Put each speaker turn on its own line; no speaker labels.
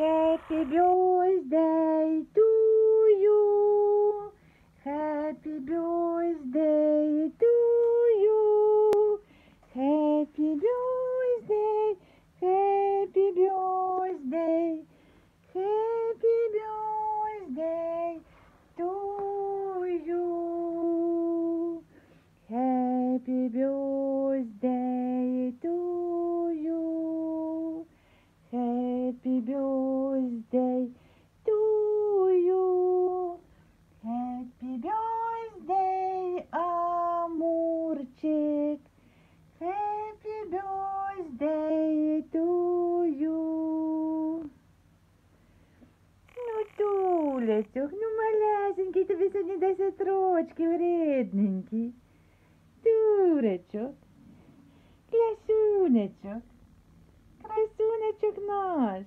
Happy birthday to you. Happy birthday to you. Happy birthday. Happy birthday. Happy birthday to you. Happy birthday to you. Happy birthday to you. Happy birthday, Амурчик. Happy birthday to you. Ну, Тулечок, ну, малесенький, тобі сьогодні 10 рочків, рідненький. Туречок, красунечок, красунечок наш.